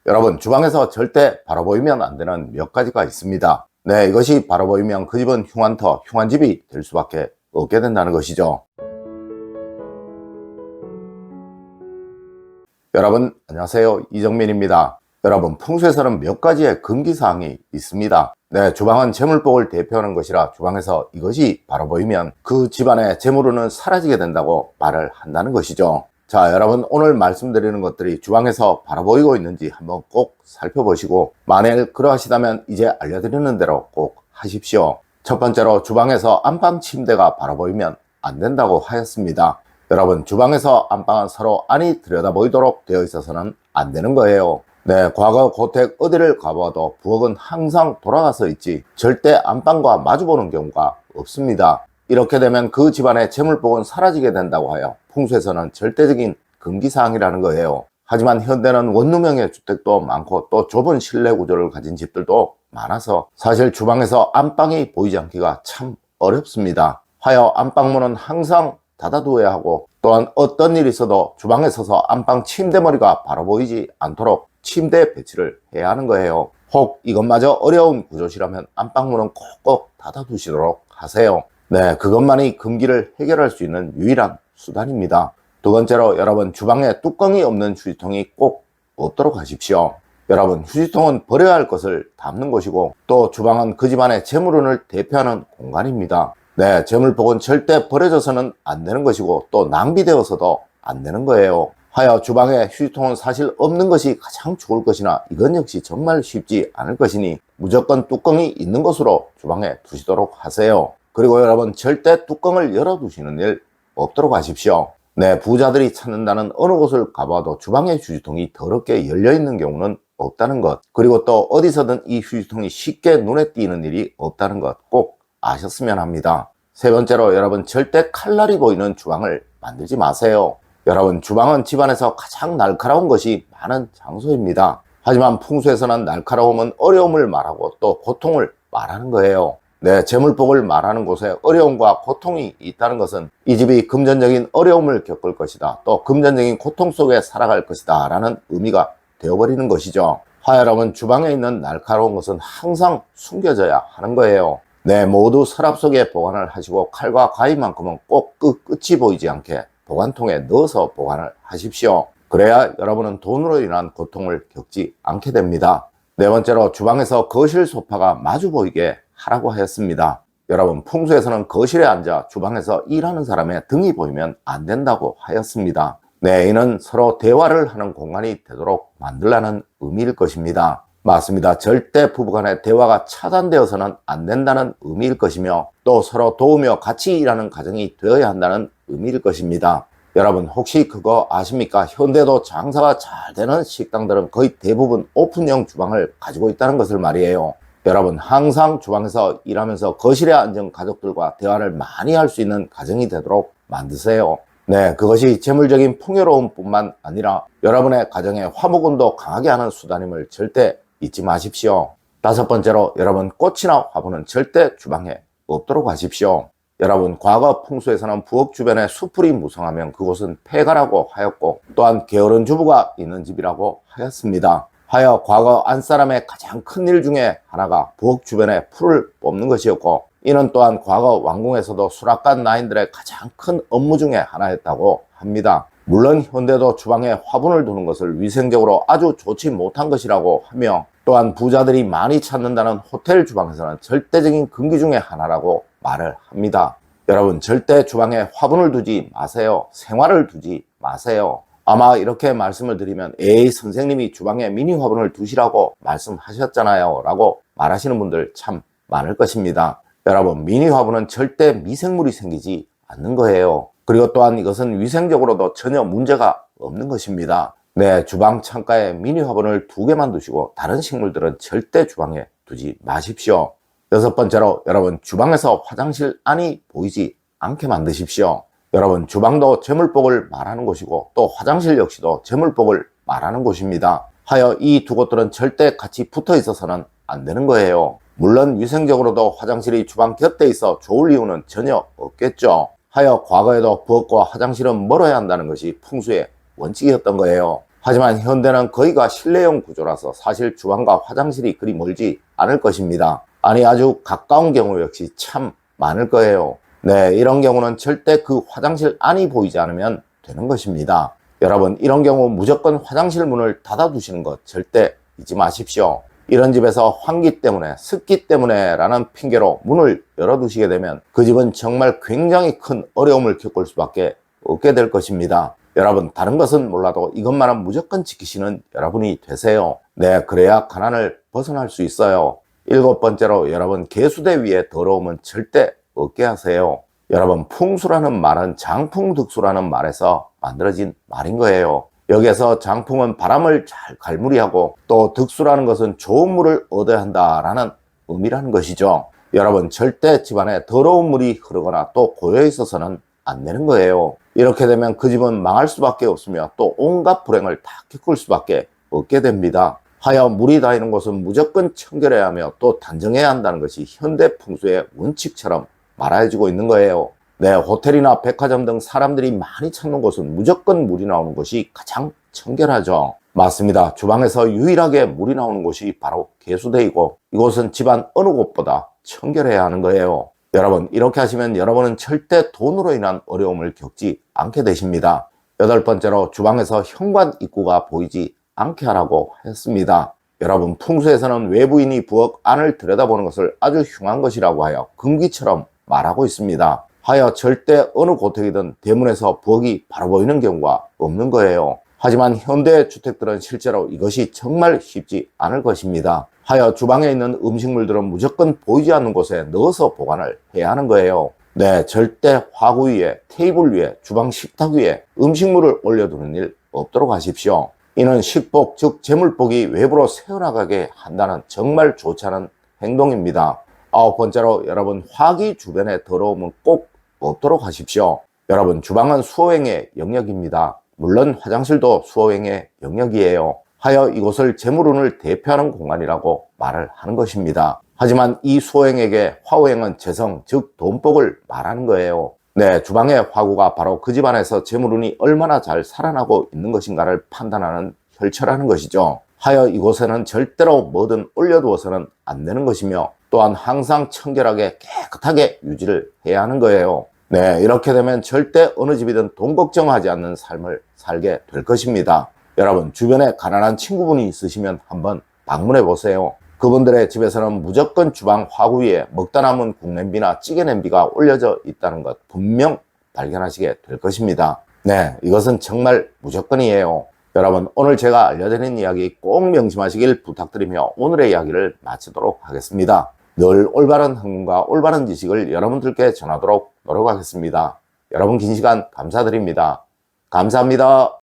여러분, 주방에서 절대 바로 보이면 안 되는 몇 가지가 있습니다. 네, 이것이 바로 보이면 그 집은 흉한터, 흉한 집이 될 수밖에 없게 된다는 것이죠. 여러분, 안녕하세요. 이정민입니다. 여러분, 풍수에서는 몇 가지의 금기사항이 있습니다. 네, 주방은 재물복을 대표하는 것이라 주방에서 이것이 바로 보이면 그 집안의 재물운은 사라지게 된다고 말을 한다는 것이죠. 자, 여러분, 오늘 말씀드리는 것들이 주방에서 바로 보이고 있는지 한번 꼭 살펴보시고, 만일 그러하시다면 이제 알려드리는 대로 꼭 하십시오. 첫 번째로, 주방에서 안방 침대가 바로 보이면 안 된다고 하였습니다. 여러분, 주방에서 안방은 서로 안이 들여다보이도록 되어 있어서는 안 되는 거예요. 네, 과거 고택 어디를 가봐도 부엌은 항상 돌아가서 있지 절대 안방과 마주보는 경우가 없습니다. 이렇게 되면 그 집안의 재물복은 사라지게 된다고 하여 풍수에서는 절대적인 금기사항이라는 거예요. 하지만 현대는 원룸형의 주택도 많고 또 좁은 실내 구조를 가진 집들도 많아서 사실 주방에서 안방이 보이지 않기가 참 어렵습니다. 하여 안방문은 항상 닫아두어야 하고, 또한 어떤 일이 있어도 주방에 서서 안방 침대머리가 바로 보이지 않도록 침대 배치를 해야 하는 거예요. 혹 이것마저 어려운 구조시라면 안방문은 꼭꼭 닫아두시도록 하세요. 네, 그것만이 금기를 해결할 수 있는 유일한 수단입니다. 두 번째로, 여러분, 주방에 뚜껑이 없는 휴지통이 꼭 없도록 하십시오. 여러분, 휴지통은 버려야 할 것을 담는 곳이고, 또 주방은 그 집안의 재물운을 대표하는 공간입니다. 네, 재물복은 절대 버려져서는 안 되는 것이고 또 낭비되어서도 안 되는 거예요. 하여 주방에 휴지통은 사실 없는 것이 가장 좋을 것이나 이건 역시 정말 쉽지 않을 것이니 무조건 뚜껑이 있는 곳으로 주방에 두시도록 하세요. 그리고 여러분, 절대 뚜껑을 열어두시는 일 없도록 하십시오. 네, 부자들이 찾는다는 어느 곳을 가봐도 주방의 휴지통이 더럽게 열려있는 경우는 없다는 것, 그리고 또 어디서든 이 휴지통이 쉽게 눈에 띄는 일이 없다는 것 꼭 아셨으면 합니다. 세 번째로, 여러분, 절대 칼날이 보이는 주방을 만들지 마세요. 여러분, 주방은 집안에서 가장 날카로운 것이 많은 장소입니다. 하지만 풍수에서는 날카로움은 어려움을 말하고 또 고통을 말하는 거예요. 네, 재물복을 말하는 곳에 어려움과 고통이 있다는 것은 이 집이 금전적인 어려움을 겪을 것이다, 또 금전적인 고통 속에 살아갈 것이다 라는 의미가 되어버리는 것이죠. 여러분, 주방에 있는 날카로운 것은 항상 숨겨져야 하는 거예요. 네, 모두 서랍 속에 보관을 하시고 칼과 가위만큼은 꼭 끝이 보이지 않게 보관통에 넣어서 보관을 하십시오. 그래야 여러분은 돈으로 인한 고통을 겪지 않게 됩니다. 네 번째로, 주방에서 거실 소파가 마주 보이게 하라고 하였습니다. 여러분, 풍수에서는 거실에 앉아 주방에서 일하는 사람의 등이 보이면 안 된다고 하였습니다. 네, 이는 서로 대화를 하는 공간이 되도록 만들라는 의미일 것입니다. 맞습니다. 절대 부부간의 대화가 차단되어서는 안 된다는 의미일 것이며, 또 서로 도우며 같이 일하는 가정이 되어야 한다는 의미일 것입니다. 여러분, 혹시 그거 아십니까? 현대도 장사가 잘 되는 식당들은 거의 대부분 오픈형 주방을 가지고 있다는 것을 말이에요. 여러분, 항상 주방에서 일하면서 거실에 앉은 가족들과 대화를 많이 할 수 있는 가정이 되도록 만드세요. 네, 그것이 재물적인 풍요로움 뿐만 아니라 여러분의 가정의 화목운도 강하게 하는 수단임을 절대 잊지 마십시오. 다섯 번째로, 여러분, 꽃이나 화분은 절대 주방에 없도록 하십시오. 여러분, 과거 풍수에서는 부엌 주변에 수풀이 무성하면 그곳은 폐가라고 하였고, 또한 게으른 주부가 있는 집이라고 하였습니다. 하여 과거 안사람의 가장 큰 일 중에 하나가 부엌 주변에 풀을 뽑는 것이었고, 이는 또한 과거 왕궁에서도 수락관 나인들의 가장 큰 업무 중에 하나였다고 합니다. 물론 현대도 주방에 화분을 두는 것을 위생적으로 아주 좋지 못한 것이라고 하며, 또한 부자들이 많이 찾는다는 호텔 주방에서는 절대적인 금기 중에 하나라고 말을 합니다. 여러분, 절대 주방에 화분을 두지 마세요. 생화를 두지 마세요. 아마 이렇게 말씀을 드리면, 에이, 선생님이 주방에 미니 화분을 두시라고 말씀하셨잖아요 라고 말하시는 분들 참 많을 것입니다. 여러분, 미니 화분은 절대 미생물이 생기지 않는 거예요. 그리고 또한 이것은 위생적으로도 전혀 문제가 없는 것입니다. 네, 주방 창가에 미니 화분을 2개만 두시고 다른 식물들은 절대 주방에 두지 마십시오. 여섯 번째로, 여러분, 주방에서 화장실 안이 보이지 않게 만드십시오. 여러분, 주방도 재물복을 말하는 곳이고 또 화장실 역시도 재물복을 말하는 곳입니다. 하여 이 두 곳들은 절대 같이 붙어 있어서는 안 되는 거예요. 물론 위생적으로도 화장실이 주방 곁에 있어 좋을 이유는 전혀 없겠죠. 하여 과거에도 부엌과 화장실은 멀어야 한다는 것이 풍수의 원칙이었던 거예요. 하지만 현대는 거의가 실내형 구조라서 사실 주방과 화장실이 그리 멀지 않을 것입니다. 아니 아주 가까운 경우 역시 참 많을 거예요. 네, 이런 경우는 절대 그 화장실 안이 보이지 않으면 되는 것입니다. 여러분, 이런 경우 무조건 화장실 문을 닫아 두시는 것 절대 잊지 마십시오. 이런 집에서 환기 때문에 습기 때문에 라는 핑계로 문을 열어두시게 되면 그 집은 정말 굉장히 큰 어려움을 겪을 수밖에 없게 될 것입니다. 여러분, 다른 것은 몰라도 이것만은 무조건 지키시는 여러분이 되세요. 네, 그래야 가난을 벗어날 수 있어요. 7번째로 여러분, 개수대 위에 더러움은 절대 없게 하세요. 여러분, 풍수라는 말은 장풍득수라는 말에서 만들어진 말인 거예요. 여기에서 장풍은 바람을 잘 갈무리하고 또 득수라는 것은 좋은 물을 얻어야 한다라는 의미라는 것이죠. 여러분, 절대 집안에 더러운 물이 흐르거나 또 고여 있어서는 안 되는 거예요. 이렇게 되면 그 집은 망할 수밖에 없으며 또 온갖 불행을 다 겪을 수밖에 없게 됩니다. 하여 물이 닿이는 곳은 무조건 청결해야 하며 또 단정해야 한다는 것이 현대 풍수의 원칙처럼 말해지고 있는 거예요. 네, 호텔이나 백화점 등 사람들이 많이 찾는 곳은 무조건 물이 나오는 곳이 가장 청결하죠. 맞습니다. 주방에서 유일하게 물이 나오는 곳이 바로 개수대이고 이곳은 집안 어느 곳보다 청결해야 하는 거예요. 여러분, 이렇게 하시면 여러분은 절대 돈으로 인한 어려움을 겪지 않게 되십니다. 8번째로 주방에서 현관 입구가 보이지 않게 하라고 했습니다. 여러분, 풍수에서는 외부인이 부엌 안을 들여다보는 것을 아주 흉한 것이라고 하여 금기처럼 말하고 있습니다. 하여 절대 어느 고택이든 대문에서 부엌이 바로 보이는 경우가 없는 거예요. 하지만 현대 주택들은 실제로 이것이 정말 쉽지 않을 것입니다. 하여 주방에 있는 음식물들은 무조건 보이지 않는 곳에 넣어서 보관을 해야 하는 거예요. 네, 절대 화구 위에, 테이블 위에, 주방 식탁 위에 음식물을 올려두는 일 없도록 하십시오. 이는 식복, 즉 재물복이 외부로 새어나가게 한다는 정말 좋지 않은 행동입니다. 9번째로 여러분, 화기 주변에 더러움은 꼭 없도록 하십시오. 여러분, 주방은 수호행의 영역입니다. 물론 화장실도 수호행의 영역이에요. 하여 이곳을 재물운을 대표하는 공간이라고 말을 하는 것입니다. 하지만 이 수호행에게 화호행은 재성, 즉 돈복을 말하는 거예요. 네, 주방의 화구가 바로 그 집안에서 재물운이 얼마나 잘 살아나고 있는 것인가를 판단하는 혈처라는 것이죠. 하여 이곳에는 절대로 뭐든 올려두어서는 안 되는 것이며 또한 항상 청결하게 깨끗하게 유지를 해야 하는 거예요. 네, 이렇게 되면 절대 어느 집이든 돈 걱정하지 않는 삶을 살게 될 것입니다. 여러분, 주변에 가난한 친구분이 있으시면 한번 방문해 보세요. 그분들의 집에서는 무조건 주방 화구 위에 먹다 남은 국냄비나 찌개 냄비가 올려져 있다는 것 분명 발견하시게 될 것입니다. 네, 이것은 정말 무조건이에요. 여러분, 오늘 제가 알려드린 이야기 꼭 명심하시길 부탁드리며 오늘의 이야기를 마치도록 하겠습니다. 늘 올바른 학문과 올바른 지식을 여러분들께 전하도록 노력하겠습니다. 여러분, 긴 시간 감사드립니다. 감사합니다.